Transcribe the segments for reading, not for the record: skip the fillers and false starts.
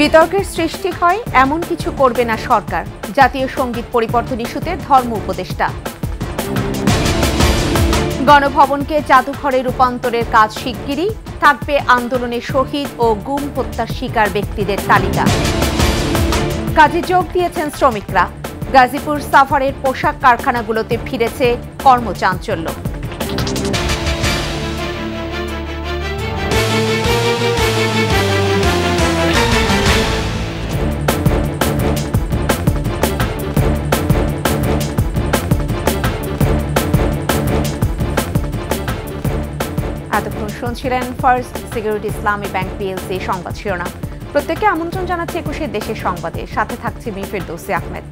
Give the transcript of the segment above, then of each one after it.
বিতর্কের সৃষ্টি হয় এমন কিছু করবে না সরকার। জাতীয় সঙ্গীত পরিবর্তন ইস্যুতে ধর্ম উপদেষ্টা। গণভবনকে জাদুঘরে রূপান্তরের কাজ শিগগিরই। থাকবে আন্দোলনে শহীদ ও গুম হত্যার শিকার ব্যক্তিদের তালিকা। কাজে যোগ দিয়েছেন শ্রমিকরা। গাজীপুর সাভারের পোশাক কারখানাগুলোতে ফিরেছে কর্মচাঞ্চল্য। এতক্ষণ শুনছিলেন ফার্স্ট সিকিউরিটি ইসলামী ব্যাংক পিএলসি সংবাদ শিরোনাম। প্রত্যেককে আমন্ত্রণ জানাচ্ছি ২১ দেশের সংবাদে। সাথে থাকছে আমি ফেরদৌসী আহমেদ।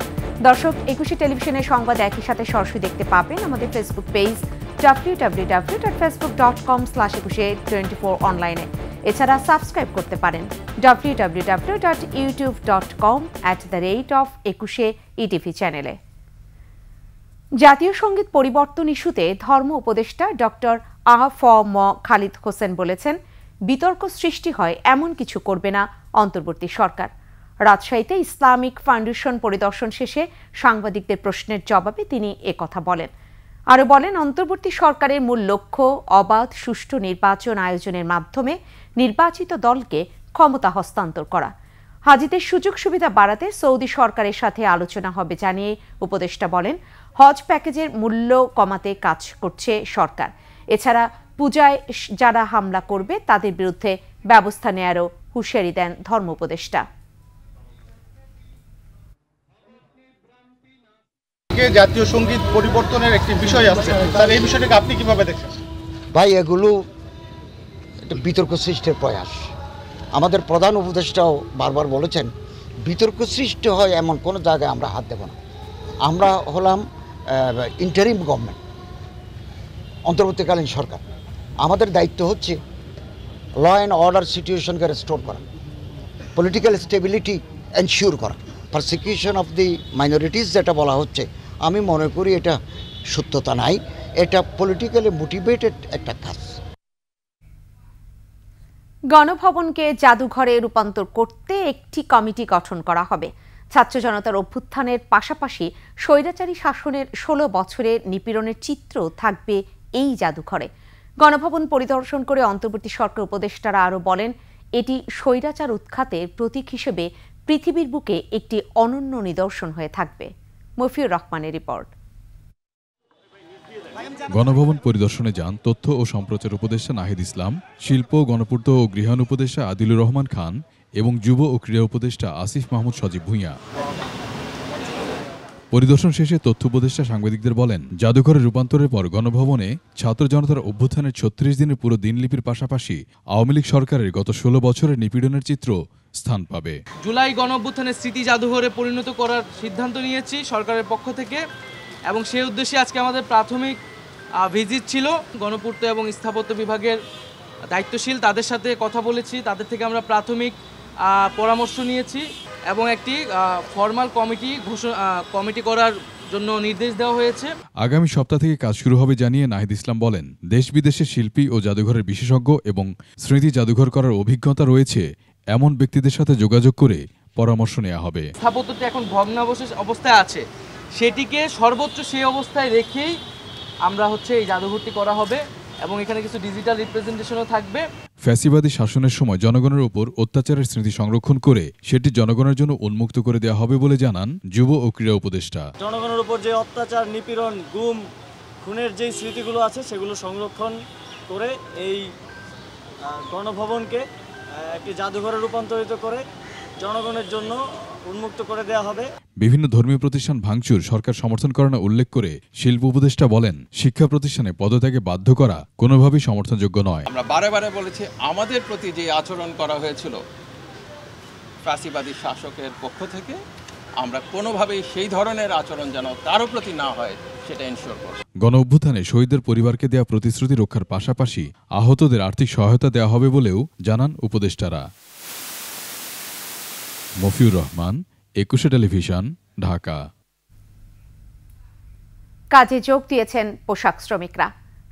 দর্শক, ২১ টেলিভিশনের সংবাদ একই সাথে সরাসরি দেখতে পাবেন আমাদের ফেসবুক পেজ www.facebook.com/2124 অনলাইনে। এছাড়া সাবস্ক্রাইব করতে পারেন www.youtube.com/21 চ্যানেলে। জাতীয় সঙ্গীত পরিবর্তন ইস্যুতে ধর্ম উপদেষ্টা ডক্টর আ.ফ.ম. খালিদ হোসেন বলেছেন, বিতর্ক সৃষ্টি হয় এমন কিছু করবে না অন্তর্বর্তী সরকার। রাজশাহীতে ইসলামিক ফাউন্ডেশন পরিদর্শন শেষে সাংবাদিকদের প্রশ্নের জবাবে তিনি একথা বলেন। আরও বলেন, অন্তর্বর্তী সরকারের মূল লক্ষ্য অবাধ সুষ্ঠু নির্বাচন আয়োজনের মাধ্যমে নির্বাচিত দলকে ক্ষমতা হস্তান্তর করা। হাজিদের সুযোগ সুবিধা বাড়াতে সৌদি সরকারের সাথে আলোচনা হবে জানিয়ে উপদেষ্টা বলেন, হজ প্যাকেজের মূল্য কমাতে কাজ করছে সরকার। এছাড়া পূজায় যারা হামলা করবে তাদের বিরুদ্ধে ব্যবস্থা নেয়ারও হুঁশিয়ারি দেন ধর্ম উপদেষ্টা। জাতীয় সঙ্গীত পরিবর্তনের একটি বিষয় আছে, স্যার এই বিষয়টাকে আপনি কিভাবে দেখেন? ভাই, এগুলো একটা বিতর্ক সৃষ্টির প্রয়াস। আমাদের প্রধান উপদেষ্টাও বারবার বলেছেন, বিতর্ক সৃষ্টি হয় এমন কোনো জায়গায় আমরা হাত দেব না। আমরা হলাম ইন্টারিম গভর্নমেন্ট, অন্তর্বর্তীকালীন সরকার। আমাদের দায়িত্ব হচ্ছে ল অ্যান্ড অর্ডার সিচুয়েশনকে রেস্টোর করা, পলিটিক্যাল স্টেবিলিটি এনশিওর করা। পারসিকিউশন অফ দি মাইনরিটিস যেটা বলা হচ্ছে, আমি মনে করি এটা সত্যতা নাই, এটা পলিটিক্যালি মোটিভেটেড একটা কাজ। গণভবনকে জাদুঘরে রূপান্তর করতে একটি কমিটি গঠন করা হবে। ছাত্র জনতার অভ্যুত্থানের পাশাপাশি স্বৈরাচারী শাসনের ১৬ বছরের নিপীড়নের চিত্র থাকবে এই জাদুঘরে। গণভবন পরিদর্শন করে অন্তর্বর্তী সরকার উপদেষ্টারা আরও বলেন, এটি স্বৈরাচার উৎখাতের প্রতীক হিসেবে পৃথিবীর বুকে একটি অনন্য নিদর্শন হয়ে থাকবে। মফিউর রহমানের রিপোর্ট। গণভবন পরিদর্শনে যান তথ্য ও সম্প্রচার উপদেষ্টা নাহিদ ইসলাম, শিল্প, গণপূর্ত ও গৃহায়ণ উপদেষ্টা আদিলুর রহমান খান এবং যুব ও ক্রীড়া উপদেষ্টা আসিফ মাহমুদ সজীব ভূঁইয়া। পরিদর্শন শেষে তথ্য উপদেষ্টা সাংবাদিকদের বলেন, জাদুঘরের রূপান্তরের পর গণভবনে ছাত্র জনতার অভ্যুত্থানের ৩৬ দিনের পুরো দিনলিপির পাশাপাশি আওয়ামী লীগ সরকারের গত ১৬ বছরের নিপীড়নের চিত্র স্থান পাবে। জুলাই গণঅভ্যুত্থানের স্মৃতি জাদুঘরে পরিণত করার সিদ্ধান্ত নিয়েছি সরকারের পক্ষ থেকে, এবং সেই উদ্দেশ্যে আজকে আমাদের প্রাথমিক ভিজিট ছিল। গণপূর্ত এবং স্থাপত্য বিভাগের দায়িত্বশীল তাদের সাথে কথা বলেছি, তাদের থেকে আমরা প্রাথমিক পরামর্শ নিয়েছি এবং একটি ফরমাল কমিটি করার জন্য নির্দেশ দেওয়া হয়েছে। আগামী সপ্তাহ থেকে কাজ শুরু হবে জানিয়ে নাহিদ ইসলাম বলেন, দেশ বিদেশের শিল্পী ও জাদুঘরের বিশেষজ্ঞ এবং স্মৃতি জাদুঘর করার অভিজ্ঞতা রয়েছে এমন ব্যক্তিদের সাথে যোগাযোগ করে পরামর্শ নেওয়া হবে। স্থাপত্যটি এখন ভগ্নাবশেষ অবস্থায় আছে, সেটিকে সর্বোচ্চ সেই অবস্থায় রেখেই আমরা এই জাদুঘরটি করা হবে এবং এখানে কিছু ডিজিটাল রিপ্রেজেন্টেশনও থাকবে। ফ্যাসিবাদী শাসনের সময় জনগণের উপর অত্যাচারের স্মৃতি সংরক্ষণ করে সেটি জনগণের জন্য উন্মুক্ত করে দেওয়া হবে বলে জানান যুব ও ক্রীড়া উপদেষ্টা। জনগণের উপর যে অত্যাচার, নিপীড়ন, গুম, খুনের যে স্মৃতিগুলো আছে সেগুলো সংরক্ষণ করে এই গণভবনকে একটি জাদুঘরে রূপান্তরিত করে জনগণের জন্য উন্মুক্ত করে দেওয়া হবে। বিভিন্ন ধর্মীয় প্রতিষ্ঠান ভাঙচুর সরকার সমর্থন করে না উল্লেখ করে শিল্প উপদেষ্টা বলেন, শিক্ষা প্রতিষ্ঠানে পদত্যাগে বাধ্য করা কোনোভাবেই সমর্থনযোগ্য নয়। আমরা বারে বারে বলেছি, আমাদের প্রতি যে আচরণ করা হয়েছিল ফ্যাসিবাদী শাসকের পক্ষ থেকে, আমরা কোনোভাবেই সেই ধরনের আচরণ যেন কারো প্রতি না হয় সেটা এনশিওর করব। গণঅভ্যুত্থানে শহীদদের পরিবারকে দেওয়া প্রতিশ্রুতি রক্ষার পাশাপাশি আহতদের আর্থিক সহায়তা দেওয়া হবে বলেও জানান উপদেষ্টারা। মফিউর রহমান, ২১ টেলিভিশন, ঢাকা। কাজে যোগ দিয়েছেন পোশাক শ্রমিকরা।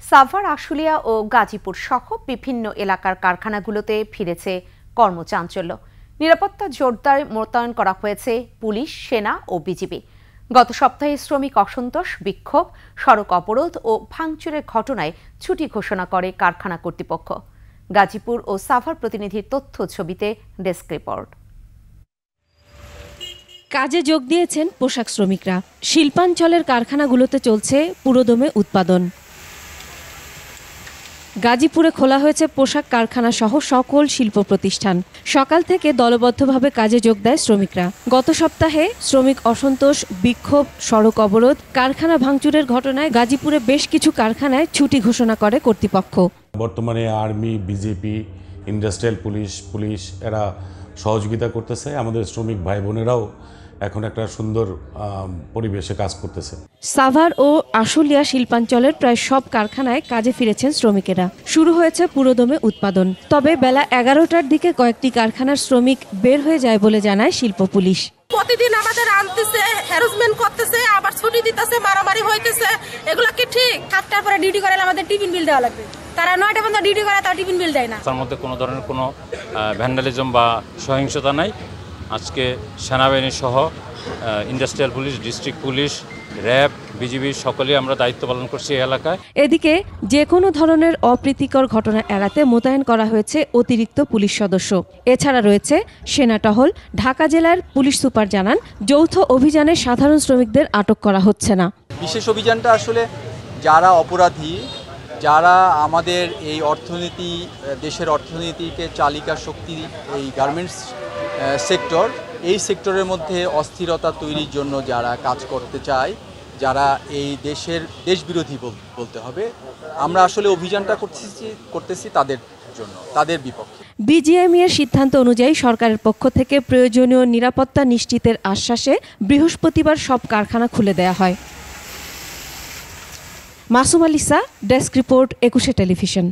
সাভার, আশুলিয়া ও গাজীপুর সহ বিভিন্ন এলাকার কারখানাগুলোতে ফিরেছে কর্মচাঞ্চল্য। নিরাপত্তা জোরদার মোতায়েন করা হয়েছে পুলিশ, সেনা ও বিজিবি। গত সপ্তাহে শ্রমিক অসন্তোষ, বিক্ষোভ, সড়ক অবরোধ ও ভাঙচুরের ঘটনায় ছুটি ঘোষণা করে কারখানা কর্তৃপক্ষ। গাজীপুর ও সাভার প্রতিনিধির তথ্য ছবিতে ডেস্ক রিপোর্ট। কাজে যোগ দিয়েছেন পোশাক শ্রমিকরা। শিল্পাঞ্চলের কারখানাগুলোতে চলছে পুরোদমে উৎপাদন। গাজীপুরে খোলা হয়েছে পোশাক কারখানা সহ সকল শিল্প প্রতিষ্ঠান। সকাল থেকে দলবদ্ধভাবে কাজে যোগ দেয় শ্রমিকরা। গত সপ্তাহে শ্রমিক অসন্তোষ, বিক্ষোভ, সড়ক অবরোধ, কারখানা ভাঙচুরের ঘটনায় গাজীপুরে বেশ কিছু কারখানায় ছুটি ঘোষণা করে কর্তৃপক্ষ। বর্তমানে আর্মি, বিজেপি, ইন্ডাস্ট্রিয়াল পুলিশ এরা সহযোগিতা করতেছে। আমাদের শ্রমিক ভাই বোনেরাও এখন একটা সুন্দর পরিবেশে কাজ করতেছে। সাভার ও আশুলিয়া শিল্পাঞ্চলের প্রায় সব কারখানায় কাজে ফিরেছেন শ্রমিকেরা। শুরু হয়েছে পুরোদমে উৎপাদন। তবে বেলা 11টার দিকে কয়েকটি কারখানার শ্রমিক বের হয়ে যায় বলে জানায় শিল্প পুলিশ। প্রতিদিন আমাদের আনতেছে, হ্যারাসমেন্ট করতেছে, আবার ছুটি দিতেছে, মারামারি হইতেছে। এগুলা কি ঠিক? 7টার পরে ডিউটি করে আমাদের টিফিন বিল দেওয়া লাগবে। তারা 9টা পর্যন্ত ডিউটি করে, তার টিফিন বিল দেয় না। তার মধ্যে কোনো ধরনের কোনো ভ্যান্ডালিজম বা সহিংসতা নাই। আজকে সেনাবাহিনী সহ industrial police, district police, RAB, BGB সকলেই আমরা দায়িত্ব পালন করছি এই এলাকায়। এদিকে যে কোনো ধরনের অপ্রীতিকর ঘটনা এড়াতে মোতায়েন করা হয়েছে অতিরিক্ত পুলিশ সদস্য। এছাড়া রয়েছে সেনা টহল। ঢাকা জেলার পুলিশ সুপার জানান, যৌথ অভিযানে সাধারণ শ্রমিকদের আটক করা হচ্ছে না। বিশেষ অভিযানটা আসলে যারা অপরাধী, যারা আমাদের এই অর্থনীতি, দেশের অর্থনীতিকে চালিকা শক্তি, এই গার্মেন্টস সেক্টর, এই সেক্টরের মধ্যে অস্থিরতা তৈরির জন্য যারা কাজ করতে চায়, যারা এই দেশবিরোধী বলতে হবে, আমরা আসলে অভিযানটা করতেছি তাদের জন্য, তাদের বিপক্ষে। বিজিএমইএ এর সিদ্ধান্ত অনুযায়ী সরকারের পক্ষ থেকে প্রয়োজনীয় নিরাপত্তা নিশ্চিতের আশ্বাসে বৃহস্পতিবার সব কারখানা খুলে দেয়া হয়। Masum আলিসা, desk report, 21 television.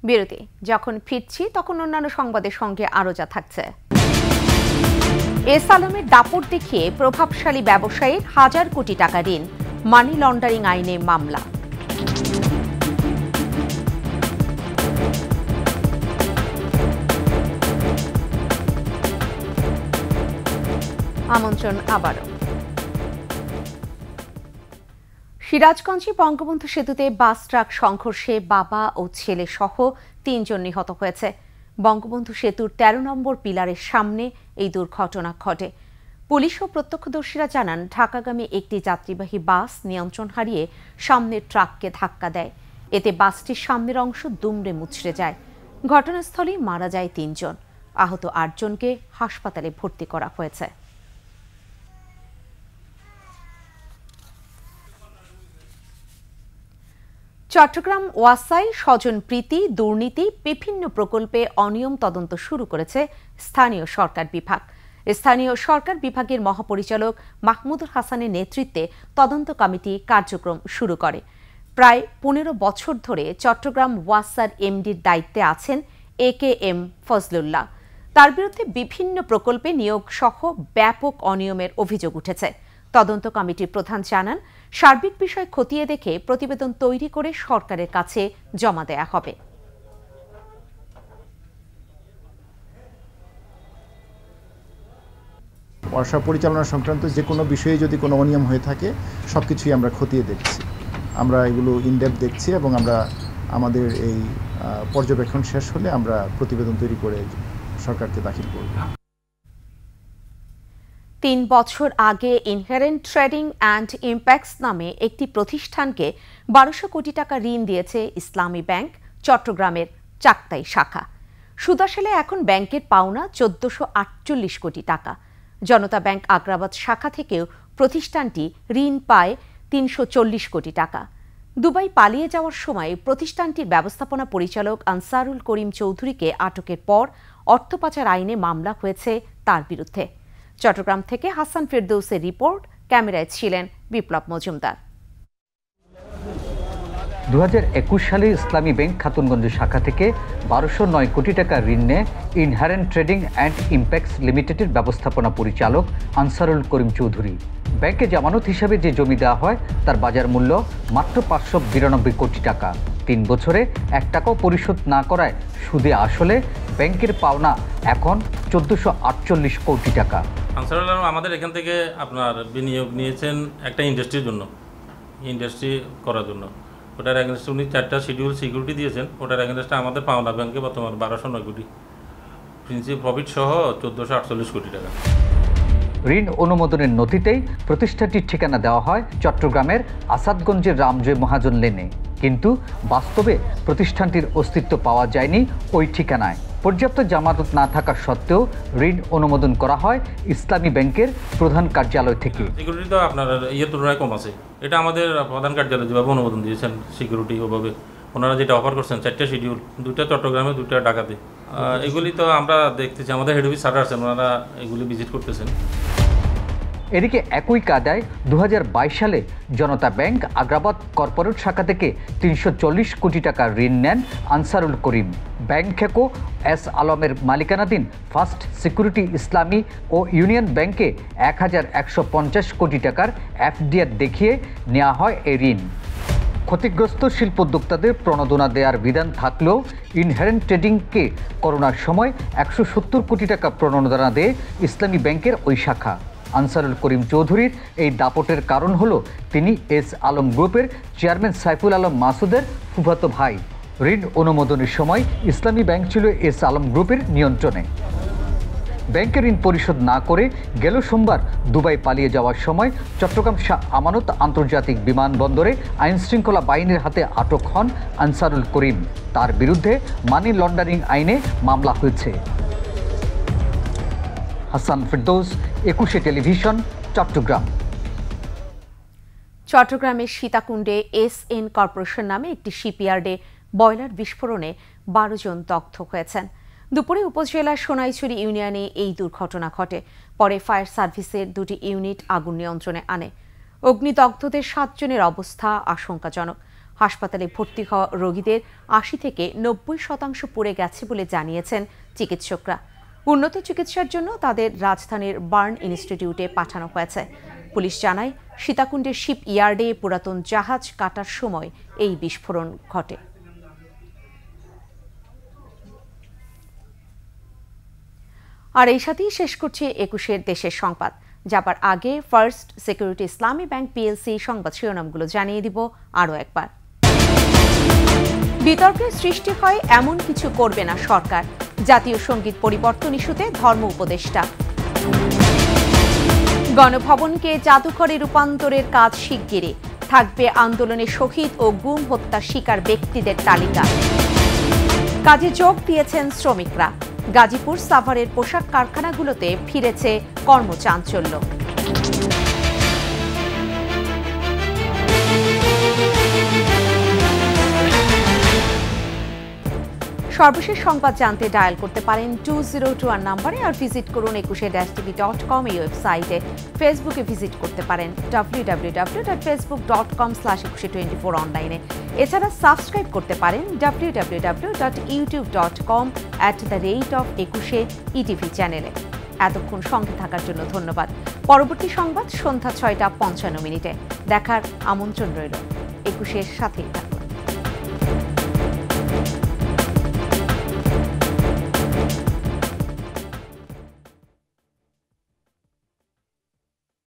বিরতি। যখন ফিরছি তখন অন্যান্য সংবাদের সঙ্গে আরো যা থাকছে। এস আলমের দাপট দেখিয়ে প্রভাবশালী ব্যবসায়ীর 1000 কোটি টাকা ঋণ, মানি লন্ডারিং আইনে মামলা। আমন্ত্রণ আবারও। সিরাজগঞ্জে বঙ্গবন্ধু সেতুতে বাস ট্রাক সংঘর্ষে বাবা ও ছেলে সহ 3 জন নিহত হয়েছে। বঙ্গবন্ধু সেতুর 13 নম্বর পিলারের সামনে এই দুর্ঘটনা ঘটে। পুলিশ ও প্রত্যক্ষদর্শীরা জানান, ঢাকাগামী একটি যাত্রীবাহী বাস নিয়ন্ত্রণ হারিয়ে সামনের ট্রাককে ধাক্কা দেয়। এতে বাসটির সামনের অংশ দুমড়ে মুচড়ে যায়। ঘটনাস্থলেই মারা যায় 3 জন। আহত 8 জনকে হাসপাতালে ভর্তি করা হয়েছে। চট্টগ্রাম ওয়াসায় স্বজন প্রীতি, দুর্নীতি, বিভিন্ন প্রকল্পে অনিয়ম তদন্ত শুরু করেছে স্থানীয় সরকার বিভাগ। স্থানীয় সরকার বিভাগের মহাপরিচালক মাহমুদুল হাসানের নেতৃত্বে তদন্ত কমিটি কার্যক্রম শুরু করে। প্রায় 15 বছর ধরে চট্টগ্রাম ওয়াসার এমডির দায়িত্বে আছেন AKM ফজলুল্লাহ। তার বিরুদ্ধে বিভিন্ন প্রকল্পে নিয়োগ সহ ব্যাপক অনিয়মের অভিযোগ উঠেছে। তদন্ত কমিটির প্রধান জানান, সার্বিক বিষয় খতিয়ে দেখে প্রতিবেদন তৈরি করে সরকারের কাছে জমা দেয়া হবে। ওয়াসা পরিচালনা সংক্রান্ত যে কোনো বিষয়ে যদি কোনো অনিয়ম হয়ে থাকে সবকিছুই আমরা খতিয়ে দেখছি। আমরা এগুলো ইনডেপথ দেখছি এবং আমরা আমাদের এই পর্যবেক্ষণ শেষ হলে আমরা প্রতিবেদন তৈরি করে সরকারকে দাখিল করব। 3 বছর আগে ইনহেরেন্ট ট্রেডিং অ্যান্ড ইম্প্যাক্টস নামে একটি প্রতিষ্ঠানকে 1200 কোটি টাকা ঋণ দিয়েছে ইসলামী ব্যাংক চট্টগ্রামের চাকতাই শাখা। সুদ আসলে এখন ব্যাংকের পাওনা 1448 কোটি টাকা। জনতা ব্যাংক আগ্রাবাদ শাখা থেকেও প্রতিষ্ঠানটি ঋণ পায় 340 কোটি টাকা। দুবাই পালিয়ে যাওয়ার সময় প্রতিষ্ঠানটির ব্যবস্থাপনা পরিচালক আনসারুল করিম চৌধুরীকে আটকের পর অর্থ পাচার আইনে মামলা হয়েছে তার বিরুদ্ধে। চট্টগ্রাম থেকে হাসান ফেরদৌসের রিপোর্ট, ক্যামেরায় ছিলেন বিপ্লব মজুমদার। 2021 সালে ইসলামী ব্যাংক খাতুনগঞ্জ শাখা থেকে 1209 কোটি টাকা ঋণ নেয় ইনহারেন্ট ট্রেডিং অ্যান্ড ইম্প্যাক্টস লিমিটেডের ব্যবস্থাপনা পরিচালক আনসারুল করিম চৌধুরী। ব্যাংকে জামানত হিসাবে যে জমি দেওয়া হয় তার বাজার মূল্য মাত্র 592 কোটি টাকা, 3 বছরে 1 টাকাও পরিশোধ না করায় সুদে আসলে ব্যাংকের পাওনা এখন 1448 কোটি টাকা। আনসারুল আলম আমাদের এখান থেকে আপনার বিনিয়োগ নিয়েছেন একটা ইন্ডাস্ট্রির জন্য, ইন্ডাস্ট্রি করার জন্য। ওটার এগেনস্টে উনি 4টা শিডিউল সিকিউরিটি দিয়েছেন। ওটার এগেনস্টে আমাদের পাওনা ব্যাংকে বর্তমান 1209 কোটি, প্রিন্সিপাল প্রফিট সহ 1448 কোটি টাকা। ঋণ অনুমোদনের নথিতেই প্রতিষ্ঠানটির ঠিকানা দেওয়া হয় চট্টগ্রামের আসাদগঞ্জের রামজয় মহাজন লেনে, কিন্তু বাস্তবে প্রতিষ্ঠানটির অস্তিত্ব পাওয়া যায়নি ওই ঠিকানায়। পর্যাপ্ত জামানত না থাকা সত্ত্বেও ঋণ অনুমোদন করা হয় ইসলামী ব্যাংকের প্রধান কার্যালয় থেকে। সিকিউরিটি তো আপনার তুলনায় কম আছে। এটা আমাদের প্রধান কার্যালয় যেভাবে অনুমোদন দিয়েছেন সিকিউরিটি, ওভাবে ওনারা যেটা অফার করছেন 4টা শিডিউল, 2টা চট্টগ্রামে, 2টা ঢাকাতে, এগুলি তো আমরা দেখতেছি। আমাদের হেড অফিস স্যার আছেন, ওনারা এগুলি ভিজিট করতেছেন। এদিকে একই কায়দায় 2022 সালে জনতা ব্যাংক আগ্রাবাদ কর্পোরেট শাখা থেকে 340 কোটি টাকা ঋণ নেন আনসারুল করিম। ব্যাংক খেকো এস আলমের মালিকানাধীন ফার্স্ট সিকিউরিটি ইসলামী ও ইউনিয়ন ব্যাংকে 1150 কোটি টাকার এফডিআর দেখিয়ে নেওয়া হয় এই ঋণ। ক্ষতিগ্রস্ত শিল্পোদ্যোক্তাদের প্রণোদনা দেওয়ার বিধান থাকলেও ইনহারেন্ট ট্রেডিংকে করোনার সময় 170 কোটি টাকা প্রণোদনা দেয় ইসলামী ব্যাংকের ওই শাখা। আনসারুল করিম চৌধুরীর এই দাপটের কারণ হলো তিনি এস আলম গ্রুপের চেয়ারম্যান সাইফুল আলম মাসুদের ফুফাতো ভাই। ঋণ অনুমোদনের সময় ইসলামী ব্যাংক ছিল এস আলম গ্রুপের নিয়ন্ত্রণে। ব্যাংকের ঋণ পরিশোধ না করে গেল সোমবার দুবাই পালিয়ে যাওয়ার সময় চট্টগ্রাম শাহ আমানত আন্তর্জাতিক বিমানবন্দরে আইনশৃঙ্খলা বাহিনীর হাতে আটক হন আনসারুল করিম। তার বিরুদ্ধে মানি লন্ডারিং আইনে মামলা হয়েছে। হাসান ফেরদৌস, 21 টেলিভিশন, চট্টগ্রাম। চট্টগ্রামের সীতাকুণ্ডে এসএন কর্পোরেশন নামে একটি শিপইয়ার্ডে বয়লার বিস্ফোরণে 12 জন দগ্ধ হয়েছেন। দুপুরে উপজেলার সোনাইছড়ি ইউনিয়নে এই দুর্ঘটনা ঘটে। পরে ফায়ার সার্ভিসের 2টি ইউনিট আগুন নিয়ন্ত্রণে আনে। অগ্নিদগ্ধদের 7 জনের অবস্থা আশঙ্কাজনক। হাসপাতালে ভর্তি হওয়া রোগীদের 80 থেকে 90% পুড়ে গেছে বলে জানিয়েছেন চিকিৎসকরা। উন্নত চিকিৎসার জন্য তাদের রাজধানীর বার্ন ইনস্টিটিউটে পাঠানো হয়েছে। পুলিশ জানায়, সীতাকুণ্ডের শিপ ইয়ার্ডে পুরাতন জাহাজ কাটার সময় এই বিস্ফোরণ ঘটে। আর এই সাথেই শেষ করছে 21 দেশের সংবাদ। যাবার আগে ফার্স্ট সিকিউরিটি ইসলামী ব্যাংক পিএলসি সংবাদ শিরোনামগুলো জানিয়ে দিব আরও একবার। বিতর্কের সৃষ্টি হয় এমন কিছু করবে না সরকার। জাতীয় সঙ্গীত পরিবর্তন ইস্যুতে ধর্ম উপদেষ্টা। গণভবনকে জাদুঘরে রূপান্তরের কাজ শিগগিরই। থাকবে আন্দোলনে শহীদ ও গুম হত্যা শিকার ব্যক্তিদের তালিকা। কাজে যোগ দিয়েছেন শ্রমিকরা। গাজীপুর সাভারের পোশাক কারখানাগুলোতে ফিরেছে কর্মচাঞ্চল্য। সর্বশেষ সংবাদ জানতে ডায়াল করতে পারেন 2021 নম্বরে, আর ভিজিট করুন 21-tv.com এই ওয়েবসাইটে। ফেসবুকে ভিজিট করতে পারেন www.facebook.com/2124 অনলাইনে। এছাড়া সাবস্ক্রাইব করতে পারেন www.youtube.com/21 চ্যানেলে। এতক্ষণ সঙ্গে থাকার জন্য ধন্যবাদ। পরবর্তী সংবাদ সন্ধ্যা 6টা 55 মিনিটে দেখার আমন্ত্রণ রইল। 21-এর সাথেই থাকুন।